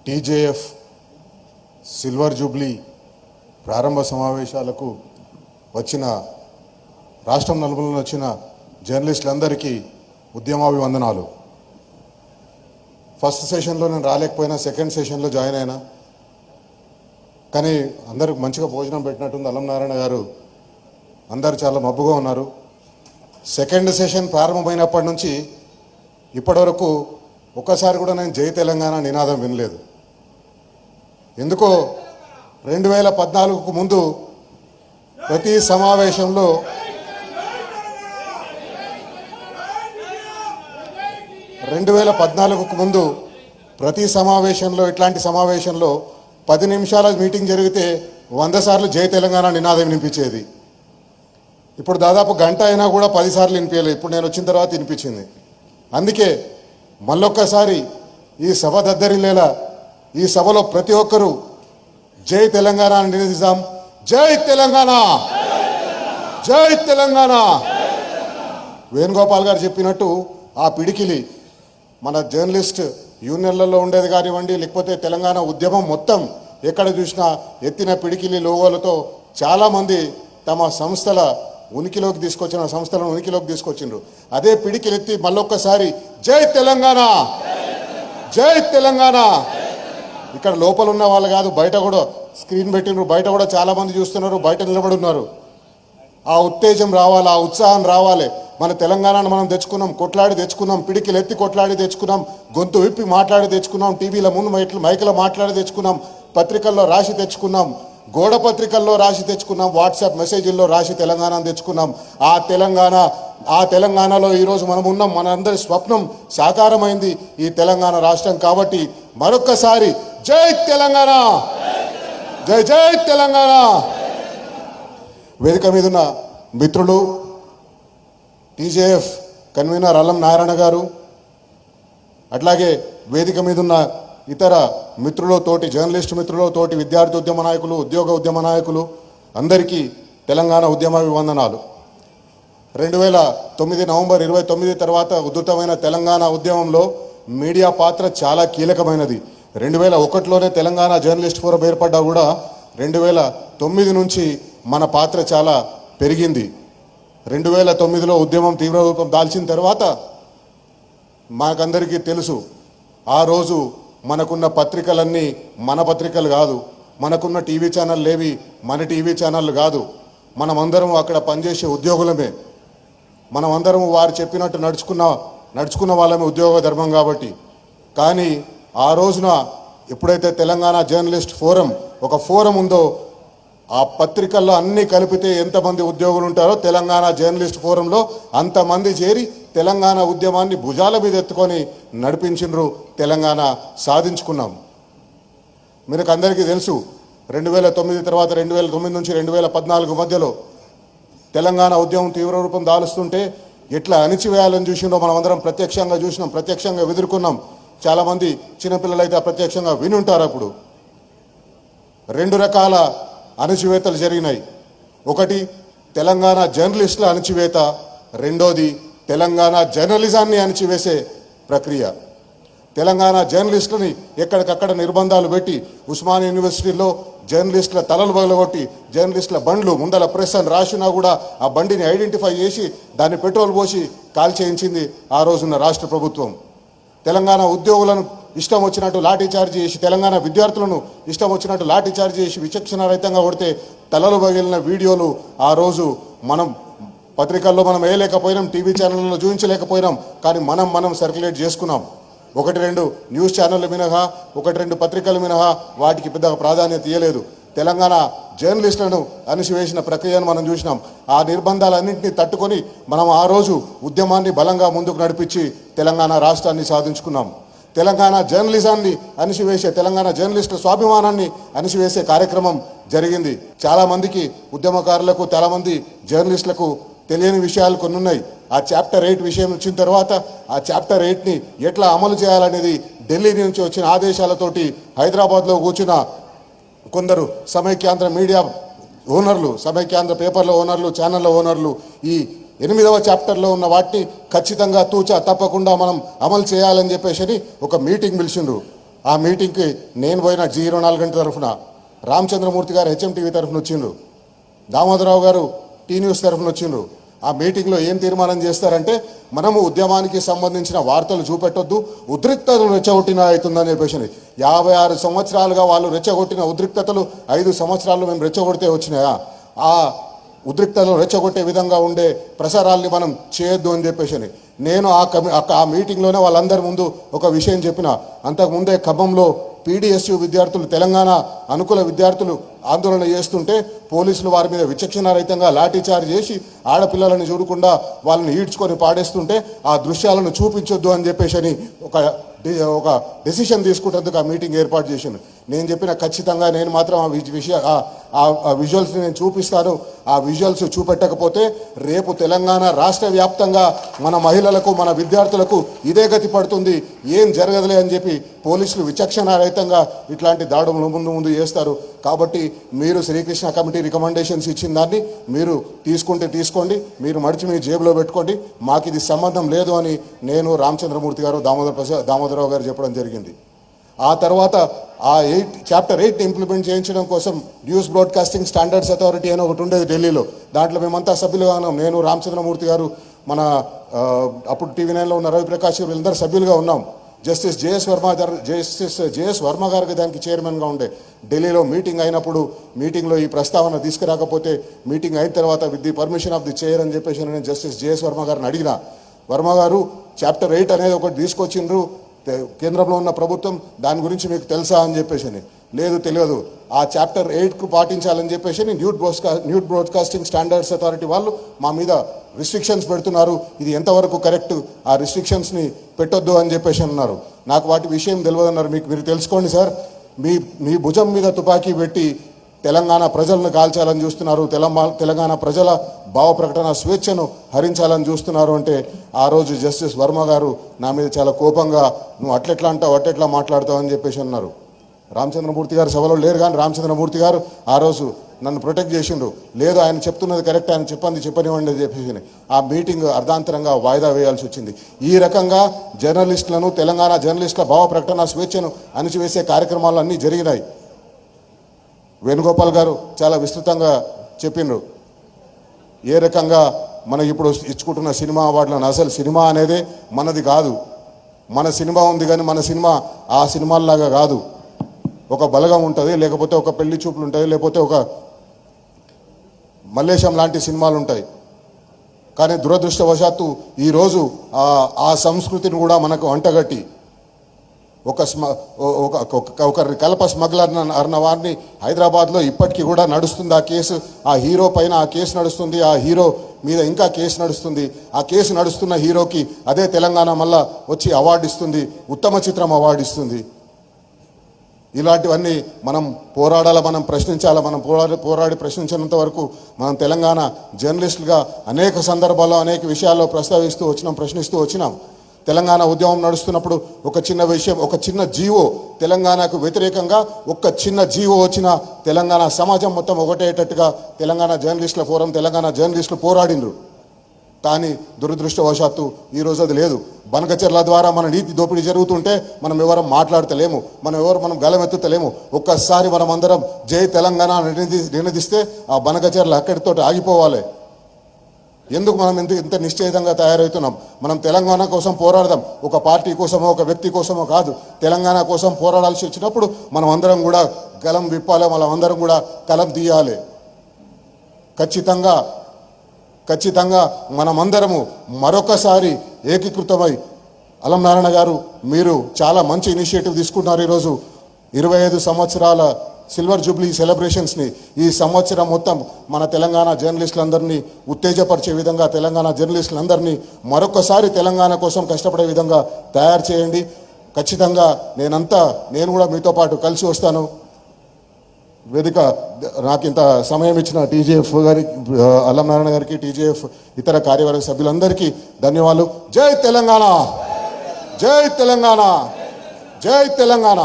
TJF silver Jubilee ప్రారంభ సమావేశాలకు వచ్చిన రాష్ట్రం నలుమూలన వచ్చిన జర్నలిస్టులందరికీ ఉద్యమాభివందనాలు. ఫస్ట్ సెషన్లో నేను రాలేకపోయినా సెకండ్ సెషన్లో జాయిన్ అయినా, కానీ అందరికి మంచిగా భోజనం పెట్టినట్టుంది. అల్లం నారాయణ గారు అందరు చాలా మబ్బుగా ఉన్నారు. సెకండ్ సెషన్ ప్రారంభమైనప్పటి నుంచి ఇప్పటివరకు ఒక్కసారి కూడా నేను జై తెలంగాణ నినాదం వినలేదు. ఎందుకో 2014కు ముందు ప్రతి సమావేశంలో ఇట్లాంటి సమావేశంలో 10 నిమిషాల మీటింగ్ జరిగితే 100 సార్లు జై తెలంగాణ నినాదం వినిపించేది. ఇప్పుడు దాదాపు గంట అయినా కూడా 10 సార్లు వినిపించలేదు. ఇప్పుడు నేను వచ్చిన తర్వాత వినిపించింది. అందుకే మళ్ళొక్కసారి ఈ సభ దద్దరిల్లేలా ఈ సభలో ప్రతి ఒక్కరూ జై తెలంగాణ అని నినదిద్దాం. జై తెలంగాణ, జై తెలంగాణ. వేణుగోపాల్ గారు చెప్పినట్టు ఆ పిడికిలి మన జర్నలిస్ట్ యూనియన్లలో ఉండేది కానివ్వండి, లేకపోతే తెలంగాణ ఉద్యమం మొత్తం ఎక్కడ చూసినా ఎత్తిన పిడికిలి లోగోలతో చాలామంది తమ సంస్థలను ఉనికిలోకి తీసుకొచ్చిండ్రు. అదే పిడికిలు ఎత్తి మళ్ళొక్కసారి జై తెలంగాణ, జై తెలంగాణ. ఇక్కడ లోపల ఉన్న వాళ్ళు కాదు, బయట కూడా స్క్రీన్ పెట్టిండ్రు, బయట కూడా చాలామంది చూస్తున్నారు, బయట నిలబడి ఉన్నారు. ఆ ఉత్తేజం రావాలి, ఆ ఉత్సాహం రావాలి. మన తెలంగాణను మనం తెచ్చుకున్నాం, కొట్లాడి తెచ్చుకున్నాం, పిడికిలు ఎత్తి కొట్లాడి తెచ్చుకున్నాం, గొంతు విప్పి మాట్లాడి తెచ్చుకున్నాం, టీవీల ముందు మైకులో మాట్లాడి తెచ్చుకున్నాం, పత్రికల్లో రాసి తెచ్చుకున్నాం, గోడ పత్రికల్లో రాసి తెచ్చుకున్నాం, వాట్సాప్ మెసేజ్ల్లో రాసి తెలంగాణను తెచ్చుకున్నాం. ఆ తెలంగాణలో ఈరోజు మనం ఉన్నాం. మనందరి స్వప్నం సాకారమైంది ఈ తెలంగాణ రాష్ట్రం. కాబట్టి మరొక్కసారి జై తెలంగాణ, జై జై తెలంగాణ. వేదిక మీద ఉన్న మిత్రులు, టీజేఎఫ్ కన్వీనర్ అల్లం నారాయణ గారు, అట్లాగే వేదిక మీద ఉన్న ఇతర మిత్రులు, తోటి జర్నలిస్టు మిత్రులు, తోటి విద్యార్థి ఉద్యమ నాయకులు, ఉద్యోగ ఉద్యమ నాయకులు అందరికీ తెలంగాణ ఉద్యమాభివందనాలు. 2009 నవంబర్ 29 తర్వాత ఉధృతమైన తెలంగాణ ఉద్యమంలో మీడియా పాత్ర చాలా కీలకమైనది. 2001లోనే తెలంగాణ జర్నలిస్ట్ ఫోరం ఏర్పడ్డా కూడా 2009 నుంచి మన పాత్ర చాలా పెరిగింది. 2009లో ఉద్యమం తీవ్ర రూపం దాల్చిన తర్వాత మాకందరికీ తెలుసు, ఆ రోజు మనకున్న పత్రికలన్నీ మన పత్రికలు కాదు, మనకున్న టీవీ ఛానల్ లేవి మన టీవీ ఛానళ్ళు కాదు. మనమందరం అక్కడ పనిచేసే ఉద్యోగులమే, మనమందరం వారు చెప్పినట్టు నడుచుకున్న వాళ్ళమే ఉద్యోగ ధర్మం కాబట్టి. కానీ ఆ రోజున ఎప్పుడైతే తెలంగాణ జర్నలిస్ట్ ఫోరం ఒక ఫోరం ఉందో, ఆ పత్రికల్లో అన్నీ కలిపితే ఎంతమంది ఉద్యోగులు ఉంటారో తెలంగాణ జర్నలిస్ట్ ఫోరంలో అంతమంది చేరి తెలంగాణ ఉద్యమాన్ని భుజాల మీద ఎత్తుకొని నడిపించిండ్రు. తెలంగాణ సాధించుకున్నాం. మీకు అందరికీ తెలుసు, 2009 తర్వాత 2009 నుంచి 2014 మధ్యలో తెలంగాణ ఉద్యమం తీవ్ర రూపం దాలుస్తుంటే ఎట్లా అణిచివేయాలని చూసిండో మనం అందరం ప్రత్యక్షంగా చూసినాం, ప్రత్యక్షంగా ఎదుర్కొన్నాం. చాలామంది చిన్నపిల్లలు అయితే ప్రత్యక్షంగా వినుంటారు. అప్పుడు 2 రకాల అణచివేతలు జరిగినాయి. ఒకటి తెలంగాణ జర్నలిస్టుల అణచివేత, రెండోది తెలంగాణ జర్నలిజాన్ని అణచివేసే ప్రక్రియ. తెలంగాణ జర్నలిస్టులని ఎక్కడికక్కడ నిర్బంధాలు పెట్టి ఉస్మానియా యూనివర్సిటీలో జర్నలిస్టుల తలలు పగలగొట్టి జర్నలిస్టుల బండ్లు ముందల ప్రెస్ అని రాసినా కూడా ఆ బండిని ఐడెంటిఫై చేసి దాన్ని పెట్రోల్ పోసి కాల్చేయించింది ఆ రోజున్న రాష్ట్ర ప్రభుత్వం. తెలంగాణ ఉద్యోగులను ఇష్టం వచ్చినట్టు లాఠీ చార్జ్ చేసి, తెలంగాణ విద్యార్థులను ఇష్టం వచ్చినట్టు లాఠీ చార్జ్ చేసి విచక్షణ రహితంగా కొడితే తలలు పగిలిన వీడియోలు ఆ రోజు మనం పత్రికల్లో మనం వేయలేకపోయినాం, టీవీ ఛానళ్ళలో చూపించలేకపోయినాం. కానీ మనం సర్క్యులేట్ చేసుకున్నాం. 1-2 న్యూస్ ఛానళ్ళు మినహా, 1-2 పత్రికలు మినహా వాటికి పెద్దగా ప్రాధాన్యత ఇవ్వలేదు. తెలంగాణ జర్నలిస్టులను అణిచివేసిన ప్రక్రియను మనం చూసినాం. ఆ నిర్బంధాలన్నింటినీ తట్టుకొని మనం ఆ రోజు ఉద్యమాన్ని బలంగా ముందుకు నడిపించి తెలంగాణ రాష్ట్రాన్ని సాధించుకున్నాం. తెలంగాణ జర్నలిజాన్ని అణిచివేసే, తెలంగాణ జర్నలిస్టుల స్వాభిమానాన్ని అణిచివేసే కార్యక్రమం జరిగింది. చాలామందికి ఉద్యమకారులకు, చాలామంది జర్నలిస్టులకు తెలియని విషయాలు కొన్ని ఉన్నాయి. ఆ చాప్టర్ 8 విషయం వచ్చిన తర్వాత ఆ చాప్టర్ 8ని ఎట్లా అమలు చేయాలనేది ఢిల్లీ నుంచి వచ్చిన ఆదేశాలతోటి హైదరాబాద్లో కూర్చున్న కొందరు సమైక్యాంధ్ర మీడియా ఓనర్లు, సమైక్యాంధ్ర పేపర్ల ఓనర్లు, ఛానళ్ళ ఓనర్లు ఈ 8వ చాప్టర్లో ఉన్న వాటిని ఖచ్చితంగా తూచా తప్పకుండా మనం అమలు చేయాలని చెప్పేసి ఒక మీటింగ్ పిలిచిండ్రు. ఆ మీటింగ్కి నేను పోయిన G24 గంటల తరఫున, రామచంద్రమూర్తి గారు HMTV తరఫున వచ్చిండ్రు, దామోదరరావు గారు టీ న్యూస్ తరఫున వచ్చిండ్రు. ఆ మీటింగ్లో ఏం తీర్మానం చేస్తారంటే, మనము ఉద్యమానికి సంబంధించిన వార్తలు చూపెట్టొద్దు, ఉద్రిక్తతలు రెచ్చగొట్టిన అవుతుందని చెప్పేసి. 56 సంవత్సరాలుగా వాళ్ళు రెచ్చగొట్టిన ఉద్రిక్తతలు 5 సంవత్సరాలు మేము రెచ్చగొడితే వచ్చినాయా? ఆ ఉద్రిక్తతలు రెచ్చగొట్టే విధంగా ఉండే ప్రసారాల్ని మనం చేయొద్దు అని చెప్పేసి నేను ఆ మీటింగ్లోనే వాళ్ళందరి ముందు ఒక విషయం చెప్పిన. అంతకుముందే ఖమ్మంలో PDSU విద్యార్థులు, తెలంగాణ అనుకూల విద్యార్థులు ఆందోళన చేస్తుంటే పోలీసులు వారి మీద విచక్షణారహితంగా లాఠీచార్జ్ చేసి ఆడపిల్లలను చూడకుండా వాళ్ళని ఈడ్చుకొని పాడేస్తుంటే ఆ దృశ్యాలను చూపించొద్దు అని చెప్పేసి ఒక డెసిషన్ తీసుకుంటేందుకు ఆ మీటింగ్ ఏర్పాటు చేసింది. నేను చెప్పిన ఖచ్చితంగా నేను మాత్రం ఆ విజువల్స్ని నేను చూపిస్తాను. ఆ విజువల్స్ చూపెట్టకపోతే రేపు తెలంగాణ రాష్ట్ర వ్యాప్తంగా మన మహిళలకు, మన విద్యార్థులకు ఇదే గతి పడుతుంది, ఏం జరగదులే అని చెప్పి పోలీసులు విచక్షణారహితంగా ఇట్లాంటి దాడులు ముందు చేస్తారు. కాబట్టి మీరు శ్రీకృష్ణ కమిటీ రికమెండేషన్స్ ఇచ్చిన దాన్ని మీరు తీసుకుంటే తీసుకోండి, మీరు మడిచి మీ జేబులో పెట్టుకోండి, మాకు ఇది సంబంధం లేదు అని నేను, రామచంద్రమూర్తి గారు, దామోదరరావు గారు చెప్పడం జరిగింది. ఆ తర్వాత ఆ చాప్టర్ 8 ఇంప్లిమెంట్ చేయించడం కోసం న్యూస్ బ్రాడ్కాస్టింగ్ స్టాండర్డ్స్ అథారిటీ అని ఒకటి ఉండేది ఢిల్లీలో. దాంట్లో మేమంతా సభ్యులుగా ఉన్నాం. నేను, రామచంద్రమూర్తి గారు, మన అప్పుడు TV9లో ఉన్న రవిప్రకాష్ వీళ్ళందరూ సభ్యులుగా ఉన్నాం. జస్టిస్ జేఎస్ వర్మ గారికి దానికి చైర్మన్గా ఉండే. ఢిల్లీలో మీటింగ్ అయినప్పుడు మీటింగ్లో ఈ ప్రస్తావన తీసుకురాకపోతే మీటింగ్ అయిన తర్వాత with the permission of the chair అని చెప్పేసి నేను జస్టిస్ జేఎస్ వర్మ గారిని అడిగిన. వర్మ గారు చాప్టర్ 8 అనేది ఒకటి తీసుకొచ్చిండ్రు కేంద్రంలో ఉన్న ప్రభుత్వం, దాని గురించి మీకు తెలుసా అని చెప్పేసి. లేదు, తెలియదు. ఆ చాప్టర్ 8కు పాటించాలని చెప్పేసి న్యూస్ బ్రాడ్కాస్టింగ్ స్టాండర్డ్స్ అథారిటీ వాళ్ళు మా మీద రిస్ట్రిక్షన్స్ పెడుతున్నారు, ఇది ఎంతవరకు కరెక్ట్, ఆ రిస్ట్రిక్షన్స్ని పెట్టొద్దు అని చెప్పేసి అన్నారు. నాకు వాటి విషయం తెలియదన్నారు. మీరు తెలుసుకోండి సార్, మీ భుజం మీద తుపాకీ పెట్టి తెలంగాణ ప్రజలను కాల్చాలని చూస్తున్నారు, తెలంగాణ ప్రజల భావ ప్రకటన స్వేచ్ఛను హరించాలని చూస్తున్నారు అంటే ఆ రోజు జస్టిస్ వర్మ గారు నా మీద చాలా కోపంగా, నువ్వు అట్లెట్లా అంటావు, అట్లెట్లా మాట్లాడతావు అని చెప్పేసి అన్నారు. రామచంద్రమూర్తి గారు సభలో లేరు, కానీ రామచంద్రమూర్తి గారు ఆ రోజు నన్ను ప్రొటెక్ట్ చేసిండు. లేదు, ఆయన చెప్తున్నది కరెక్ట్, ఆయన చెప్పనివ్వండి అని చెప్పేసి ఆ మీటింగ్ అర్ధాంతరంగా వాయిదా వేయాల్సి వచ్చింది. ఈ రకంగా జర్నలిస్టులను, తెలంగాణ జర్నలిస్టుల భావ ప్రకటన స్వేచ్ఛను అణిచివేసే కార్యక్రమాలు అన్నీ జరిగినాయి. వేణుగోపాల్ గారు చాలా విస్తృతంగా చెప్పిండ్రు ఏ రకంగా మనం ఇప్పుడు ఇచ్చుకుంటున్న సినిమా అవార్డులను. అసలు సినిమా అనేది మనది కాదు, మన సినిమా ఉంది కానీ మన సినిమా ఆ సినిమాల్లాగా కాదు. ఒక బలగం ఉంటుంది, లేకపోతే ఒక పెళ్లి చూపులు ఉంటాయి, లేకపోతే ఒక మల్లేశం లాంటి సినిమాలు ఉంటాయి. కానీ దురదృష్టవశాత్తు ఈరోజు ఆ సంస్కృతిని కూడా మనకు అంటగట్టి ఒక కలప స్మగ్లర్ అన్న వారిని హైదరాబాద్లో ఇప్పటికీ కూడా నడుస్తుంది ఆ కేసు. ఆ హీరో పైన ఆ కేసు నడుస్తుంది, ఆ హీరో మీద ఇంకా కేసు నడుస్తుంది. ఆ కేసు నడుస్తున్న హీరోకి అదే తెలంగాణ మళ్ళా వచ్చి అవార్డు ఇస్తుంది, ఉత్తమ చిత్రం అవార్డు ఇస్తుంది. ఇలాంటివన్నీ మనం పోరాడాలి, మనం ప్రశ్నించాలి. మనం పోరాడి ప్రశ్నించినంత వరకు మనం తెలంగాణ జర్నలిస్టులుగా అనేక సందర్భాల్లో అనేక విషయాల్లో ప్రశ్నిస్తూ వచ్చినాం. తెలంగాణ ఉద్యమం నడుస్తున్నప్పుడు ఒక చిన్న విషయం, ఒక చిన్న జీవో, తెలంగాణకు వ్యతిరేకంగా ఒక చిన్న జీవో వచ్చిన తెలంగాణ సమాజం మొత్తం ఒకటేటట్టుగా తెలంగాణ జర్నలిస్టుల ఫోరం, తెలంగాణ జర్నలిస్టులు పోరాడిండ్రు. కానీ దురదృష్టవశాత్తు ఈరోజు అది లేదు. బనకచెర్ల ద్వారా మన నీతి దోపిడీ జరుగుతుంటే మనం ఎవరం మాట్లాడతలేము, మనం గలమెత్తుతలేము. ఒక్కసారి మనం అందరం జై తెలంగాణ నినదిస్తే ఆ బనకచెర్ల అక్కడితో ఆగిపోవాలి. ఎందుకు మనం ఇంత నిశ్చయితంగా తయారవుతున్నాం? మనం తెలంగాణ కోసం పోరాడదాం, ఒక పార్టీ కోసమో ఒక వ్యక్తి కోసమో కాదు. తెలంగాణ కోసం పోరాడాల్సి వచ్చినప్పుడు మనం అందరం కూడా గలం విప్పాలి, మనం అందరం కూడా కలం తీయాలి. ఖచ్చితంగా మనమందరము మరొకసారి ఏకీకృతమై, అలం నారాయణ గారు మీరు చాలా మంచి ఇనిషియేటివ్ తీసుకున్నారు. ఈరోజు 25 సంవత్సరాల సిల్వర్ జూబ్లీ సెలబ్రేషన్స్ని ఈ సంవత్సరం మొత్తం మన తెలంగాణ జర్నలిస్టులందరినీ ఉత్తేజపరిచే విధంగా, తెలంగాణ జర్నలిస్టులందరినీ మరొకసారి తెలంగాణ కోసం కష్టపడే విధంగా తయారు చేయండి. ఖచ్చితంగా నేను కూడా మీతో పాటు కలిసి వస్తాను. వేదిక నాకు ఇంత సమయం ఇచ్చిన TJF గారి, అల్లం నారాయణ గారికి, TJF ఇతర కార్యవర్గ సభ్యులందరికీ ధన్యవాదాలు. జై తెలంగాణ, జై తెలంగాణ, జై తెలంగాణ.